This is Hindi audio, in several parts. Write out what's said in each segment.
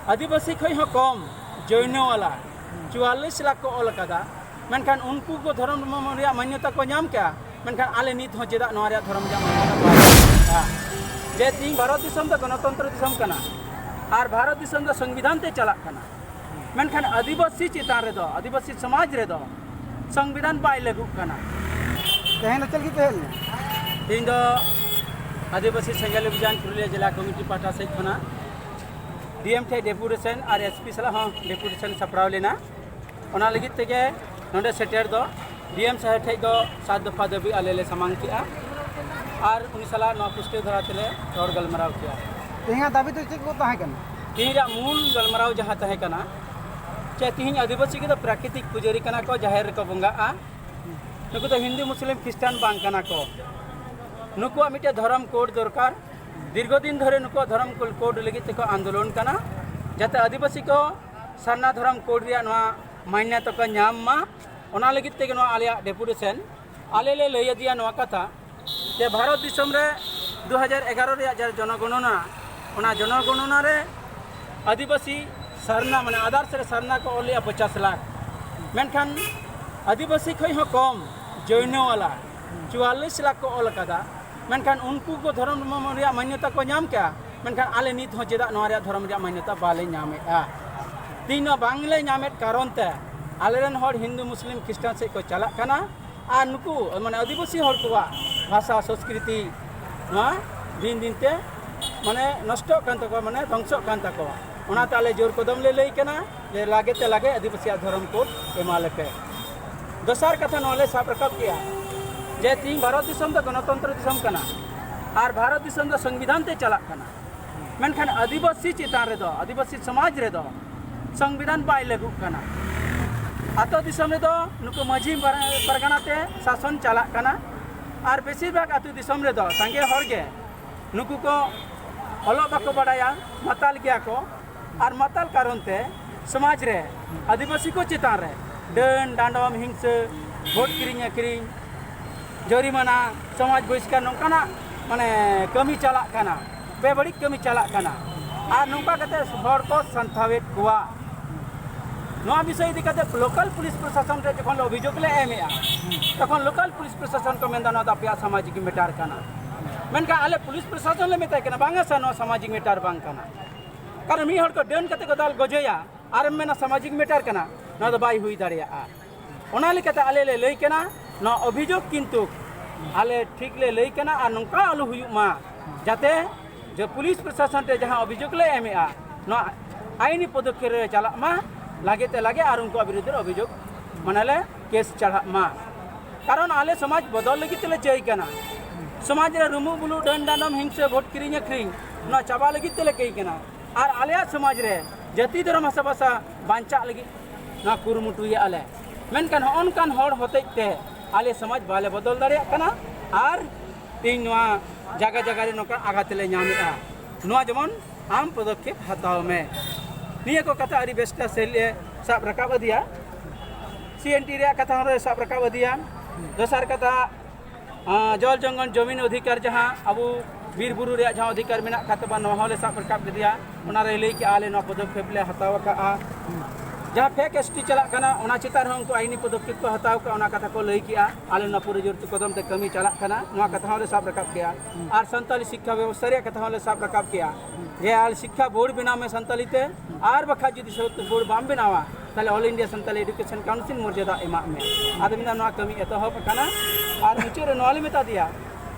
आदिवासी खय हो कम जैन वाला 44 लाख को ऑल कदा मेनखान उनको को धर्म मान्यता को नाम क्या मेनखान आले नित हो चेदा नोरिया धर्म मान्यता जे तीन भारत दिसम तो गणतंत्र दिसम कना और भारत दिसम तो संविधान ते चला कना मेनखान आदिवासी चितान रे दो आदिवासी समाज रे दो संविधान बाय लागू कना तेहन चल की तेहन तीन दो आदिवासी सेंगेल अभियान पुरुलिया जिला कमिटी पाटा से खना डीएम थे डेपुटेशन और एसपी सला हाँ डेपुटेशन सपराव लेना ओना लगी तेगे नोडे सेटर दो डीएम साहेब थे दो 7 दफा दबी आले सामांग किया और उनी सला नौ पुष्टि धरा तेले और गलमराव किया तेहन दाबी तो चेक को ताहे कना तीन मूल गलमराव जहाँ तहे कना चे तीन आदिवासी के प्राकृतिक पुजारी कना को जाहिर को बंगा नुकु तो हिंदू मुस्लिम ख्रिस्टान बांग कना को नुकु मिटे धर्म कोड दरकार दीर्घदिन धरे नुकु धर्म कोड लगी तक आंदोलन कना जाते आदिवासी को सरना धर्म कोड रिया नवा मान्यता को नाम मा ओना लगी तक नवा आलिया डेपुटेशन आले ले लय दिया नवा कथा जे भारत दिसम रे 2011 रे जार जनगणना ओना जनगणना रे आदिवासी सरना माने आधार से सरना को ओलिया 50 लाख मेनखान आदिवासी खय हो कम जैन वाला 44 लाख को ऑल कदा मेनखान उनको को धर्म मान्यता को नाम क्या मेनखान आले नित हो चेदा नोरिया धर्म मान्यता बाले नामेआ तीन बांगले नामेत कारण ते आलेरन हर हिंदू मुस्लिम ख्रिस्टान से को चला कना आ नुकु माने आदिवासी हर को भाषा संस्कृति दिन दिन ते माने नष्ट कान तको माने ध्वंस कान तको ओना ताले जोर कदम ले लई कना जे लागे ते लागे आदिवासी धर्म कोड एमाले पे दोसर कथा नले साब रकब किया जे तीन भारत दिसम तो गणतंत्र दिसम कना और भारत दिसम तो संविधान ते चला कना मेनखान आदिवासी चितान रे दो आदिवासी समाज रे दो संविधान बाय लागू कना आतो दिसम रे दो नुको माझी परगना ते शासन चला कना और बेसिरभाग आतो दिसम रे दो संगे हर गे नुको को हलो बाको बडाया माताल गया को और माताल कारण ते समाज रे आदिवासी को चितान रे डन डांडम हिंसा भोट किरिंग अक्रिंग जरिमाना समाज बहिष्कार नौकाना माने कमी चला कना बेबड़ी कमी चला कना और नौका कते हर को संथावेत कुआ नवा विषय इदी कते लोकल पुलिस प्रशासन रे जखन अभियोग ले एमेआ तखन लोकल पुलिस प्रशासन को मेंदा न दपिया सामाजिक मेटार कना मेनका आले पुलिस प्रशासन ले मेता कना बांगा सा न सामाजिक मेटार बांग कना कारण मी हर को डन कते गदाल गजया आर मेना सामाजिक मेटार कना न तो बाई हुई दाड़िया ओना लेकते आले ले लई कना न अभियोग किंतु आले ठीक ले लई कना और नौका आलू हुई मा जाते जो पुलिस प्रशासन रे जहाँ अभियोग ले एमेआ न आईनी पदक्षेप रे चला मा लागे ते लागे और उनको विरुद्ध अभियोग मानले केस चढ़ा मा कारण आले समाज बदल लगी तेले चाय कना समाज रे रुमु बुलु डन डानम हिंसा भोट किरिंग अक्रिंग न चाबा लगी तेले कई कना और आले समाज रे जाति धर्म भाषा भाषा बांचा लगी न कुरुमुटुया आले मेनकान हनकान हर होते आले समाज बाले बदल दाड़े कना और तीन जगह जगह रे नौका आघात ले नामेआ नवा जमन आम पदक्षेप हताव में निया को कथा अरी बेस्टा से साब रकाब दिया सीएनटी रे कथा रे साब रकाब दिया दोसर कथा जल जंगल जमीन अधिकार जहाँ अब बीर बुरु रे जहाँ अधिकार मेना कतबा नहले साब रकाब दिया ओना रे लई के आले न पदक्षेप ले हताव का जहाँ फेक एसटी चला कना ओना चितार उनको आईनी पदक्षेप को हताव का ओना कथा को लई किया आले न पूरे जोर कदम ते कमी चला कना नवा कथा रे साब रकाब किया और संताली शिक्षा व्यवस्था रे कथा रे साब रकाब किया जे आल शिक्षा बोर्ड बनाव में संताली ते और बखा जुदी बोर्ड बाम बनावा ताले all India Santali education council मर्यादा एमा में आदमी ना कमी एतहब कना और मुचे रे नॉले मेता दिया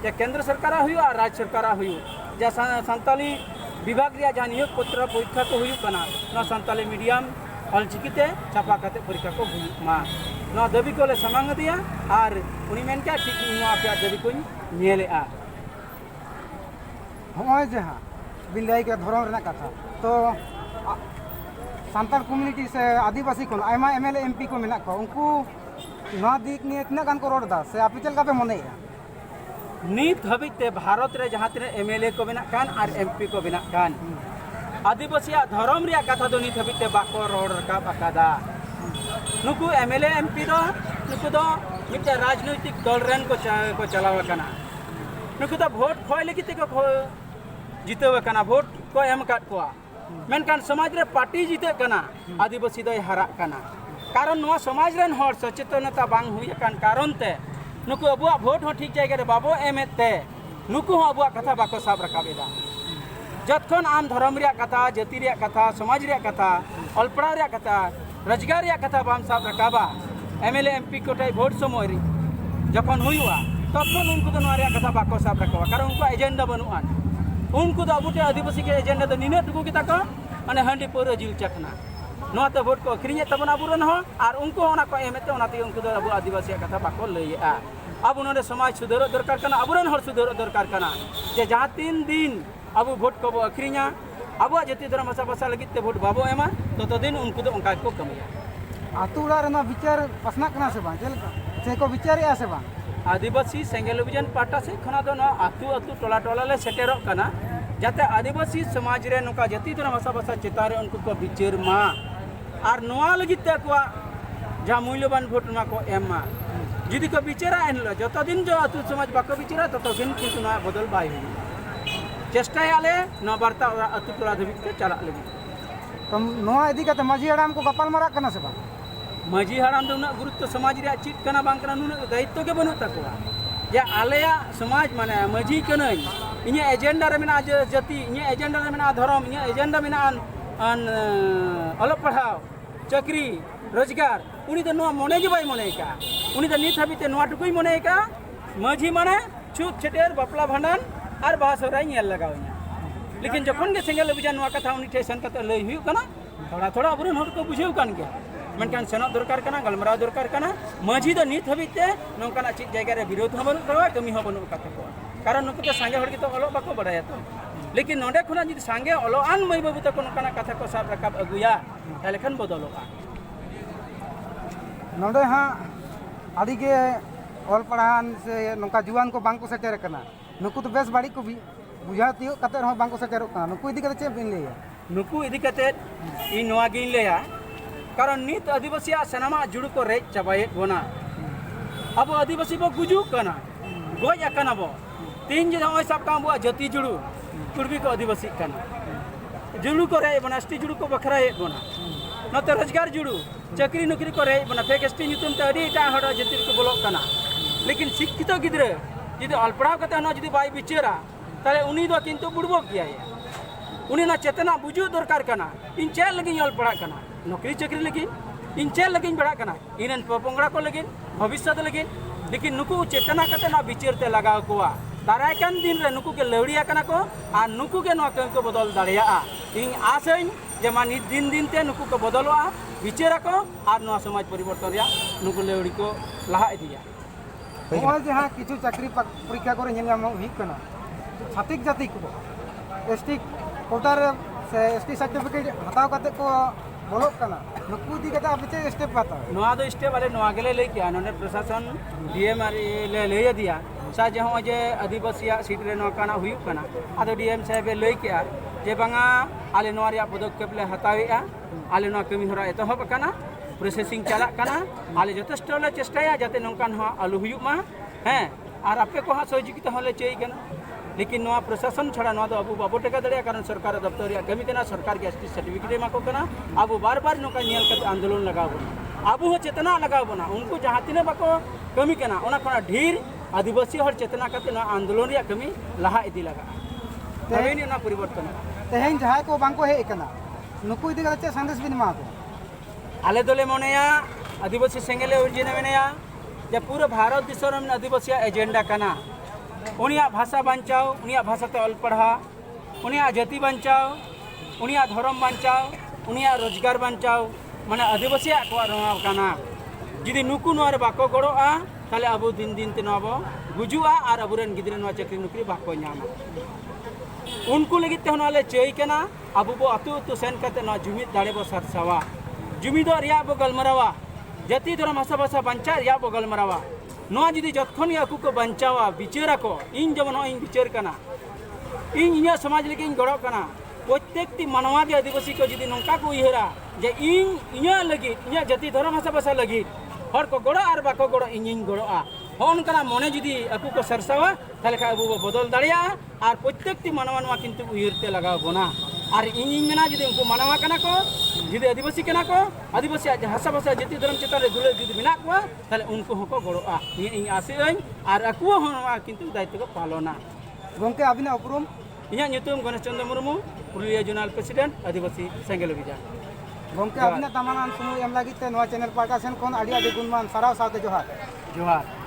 जे केंद्र सरकार हुई और राज्य सरकार हुई जे संताली विभाग रिया जहाँ नियोग पत्र परीक्षा को हुई कना न संताली मीडियम अलचिकिते छापा करते परीक्षा को हुई मा न दाबी को ले समांग दिया और उनी मेन क्या ठीक नुआ पे दाबी को नेलेआ हम जहाँ बिल्लाई के धर्म रना कथा तो सांताल कम्युनिटी से आदिवासी को आयमा एमएलए एमपी को मेना को उनको नवा दिक ने इतना गान को रोड दा से आप चल का पे मनेया नित हबिते भारत रे जहाँ तीन एमएलए को बिना कान और एमपी को बिना कान आदिवासी धर्म रिया कथा दो नित हबिते बाको रोड रकाब अकादा नुकु एमएलए एमपी दो नुकु दो मिटे राजनीतिक दल रेन को चलाव कना नुकु दो वोट खोय लगी ते को जीतव कना वोट को एम काट को मेनकान समाज रे पार्टी जीते कना आदिवासी दोय हाराक कना कारण नोआ समाज रेन हर सचेतनता बांग हुई कान कारण ते नुकु अबुआ भोट हो ठीक जायगा रे बाबो एमेत ते नुकु हो अबुआ कथा बाको साब रकाबेदा जतखन आम धर्म रिया कथा जाति रिया कथा समाज रिया कथा अलपड़ा रिया कथा रोजगार रिया कथा बाम साब रकाबा एमएलए एमपी कोटाय भोट समय रे जखन हुआ तखन उनको तो नोआ रिया कथा बाको साब रकाबा कारण उनको एजेंडा बनुआन उनको तो अबुटे आदिवासी के एजेंडा तो निने टुकु किता को माने हंडी पौर जिल चखना नोआ तो भोट को अखरिnye तबन आबुरन हो और उनको ओना को एमेते ओनाते उनको तो अबु आदिवासी कथा बाको लइया अब उन्होंने समाज सुधार दरकार करना अबुरन हर सुधार दरकार करना जे जहाँ 3 दिन अब भोट को अखरिnya अब जाति धर्म भाषा भाषा लगी ते भोट बाबो एमा तो दिन उनको तो उनका को कमिया आतु उड़ा रे विचार पसना कना से बांग से को विचार या से बांग आदिवासी सेंगेल अभियान पाटा से खना दो ना आतु आतु टोला टोला ले सेटेरो कना जाते आदिवासी समाज रे नुका जाति धर्म भाषा भाषा चितारे उनको को विचार मा और नोआ लगी ते को जहाँ मूल्यवान भोट मा को एमा जुदी को विचारा एनलो जत दिन जो आतु समाज बाको विचारा तत दिन किंतु ना बदल बाय हुई चेष्टाय आले न वार्ता आतु टोला धबिक के चला लगी तुम नोआ इदी का माझी हराम को गपाल मारा कना से बांग माझी हराम दो ना गुरुत्व समाज रे चिट कना बांग कना नुन दायित्व के बनु तकवा जे आलेया समाज माने माझी कनई इने एजेंडा रे मेना जाति इने एजेंडा रे मेना धर्म इने एजेंडा मेना अन अल पढ़ाओ चक्री रोजगार उनी तो नोआ मने के बाय मने का उनी तो नित हबिते नोआ टुकुई मने का माझी माने छूत छटेर बापला भांडन और बाहा सोराई नेल लगाव냐 लेकिन जखन के सेंगेल अभियान नोआ कथा उनी टेसन कते लई हुई कना थोड़ा थोड़ा अबुरन हर को बुझेउ कान गया मेनकान सेनों दरकार कना गलमराव दरकार कना माझी दो नित हबिते नोंकाना चित जायगा रे विरोध हो बनु तवा कमी हो बनु काते को कारण नुकु तो सांगे हर के तो अलो बाको बडाया तो लेकिन नोडे खुना जदि सांगे अलो आन मई बाबू तक नोंकाना कथा को साब रकाब अगुया एलेखन बदलोगा नोडे हां आदि के ऑल पढ़ान से नोका जुवान को बांग को सेटेर कना नुकु तो बेस बाड़ी को भी बुझा तियो कते रहो बांग को सेटेर कना नुकु इदी कते चे बिन लेया नुकु इदी कते इ नोआ गिन लेया कारण नित आदिवासी सनामा जुड़ को रेज चाबाए बोना अब आदिवासी बो गुजू कना गोज अकना बो 3 जे होय सब काम बो जाति जुड़ू कुर्बी को आदिवासी कना जुड़ू को रे बना एसटी जुड़ू को बखरा हे बोना नते रोजगार जुड़ू चाकरी नौकरी को रे बना फेक एसटी नितुम ते अडी टा हड़ जाति को बोलो कना लेकिन शिक्षित गिद्रे जदि अलपड़ाव कते ना जदि बाय बिचारा ताले उनी दो किंतु बुड़बो किया उनी ना चेतना बुझू दरकार कना इन चेल लगी अलपड़ा कना नौकरी चाकरी लगी इन चेल लगी बड़ा कना इन पोंगड़ा को लगी भविष्य लगी लेकिन नुकु चेतना कते ना विचारते लगाव कोआ दारायकान दिन रे नुकु के लौड़िया कना को आ नुकु के नोआ को बदल दाड़िया इन आसइन जे मान दिन दिन ते नुकु को बदलवा विचारा को आर नोआ समाज परिवर्तन या नुकु लौड़ी को लहा इदिया ओय जहां किछु चाकरी परीक्षा करे नेल नाम हिक कना छातिक जाति को एसटी कोटार से एसटी सर्टिफिकेट हटाव कते को बोलो कना नुकु दी कते आप चे स्टेप पाता नोआ दो स्टेप वाले नोआ गेले ले किया नने प्रशासन डीएम ले दिया सा जे हो जे आदिवासी सीट रे नोआ काना हुई कना आदो डीएम साहेब ले किया जे बांगा आले नोआ रिया पदक्षेप ले हतावेआ आले नोआ कमी होरा एतहब कना प्रोसेसिंग चला कना आले जथेष्ट ले चेष्टाया जाते नोंकान हो आलू हुयुक मा हैं और आपे को हा सहयोगिता होले चेई कना लेकिन नोआ प्रशासन छड़ा नोआ दो अबु बाबो टेका दड़िया कारण सरकार दफ्तर रिया कमी कना सरकार के एसटी सर्टिफिकेट मा को कना अबु बार बार नोका नेल कते आंदोलन लगाव बना अबु हो चेतना लगाव बना उनको जहां तिने बाको कमी कना ओना खना ढेर आदिवासी हर चेतना कते ना आंदोलन रिया कमी लहा इदी लगा तबेनी ना परिवर्तन तेहेन जहां को बांग को हे कना नुकु इदी कते संदेश बिन मा को आले दोले मनेया आदिवासी सेंगेले उर्जिने मेनेया जे पूरा भारत दिसर में आदिवासी एजेंडा कना उनिया भाषा बांचाओ उनिया भाषा ते ऑल पढ़ा उनिया जाति बांचाओ उनिया धर्म बांचाओ उनिया रोजगार बांचाओ माने आदिवासी को रोआ कना जदि नुकु नोर बाको गड़ोआ ताले अबु दिन दिन ते नबो गुजुआ और अबुरन गिद्रे नोआ चाकरी नौकरी बाको नामा उनको लगित ते होनाले चेई कना अबु बो अतु अतु सेन कते न जुमिद दाड़े बो सरसावा जुमिदो रिया बो गलमरावा जाति धर्म भाषा भाषा बांचा रिया बो गलमरावा नोआ जदि जतखन याकु को बांचावा विचारा को इन जमन इन विचार कना इन इया समाज लगे इन गड़ो कना प्रत्येकटी मानवा के आदिवासी को जदि नौका को उयहरा जे इन इया लगी इया जाति धर्म भाषा भाषा लगी हर को गड़ो और बाको गड़ो इन गड़ोआ हन कना मने जदि आकु को सरसावा ताले का अबु बदल दाड़िया और प्रत्येकटी मानवा नोआ किंतु उयहरते लगाव बना और इन मेना जुदी उनको मानवा कना को जुदी आदिवासी कना को आदिवासी भाषा भाषा जाति धर्म चितान रे दुले जुदी मेना को ताले उनको हको गड़ोआ ये इन आसे और अको होना किंतु दायित्व को पालना गंके अबिना उपरुम इया ᱧᱩᱛᱩᱢ गणेश चंद्र मुर्मू पुरुलिया जोनाल प्रेसिडेंट आदिवासी सेंगेल अभियान गंके अबिना दामानान समय एम लगी ते नवा चैनल पाटा सेन कोन आडी आडी गुणमान साराव साथे जोहार जोहार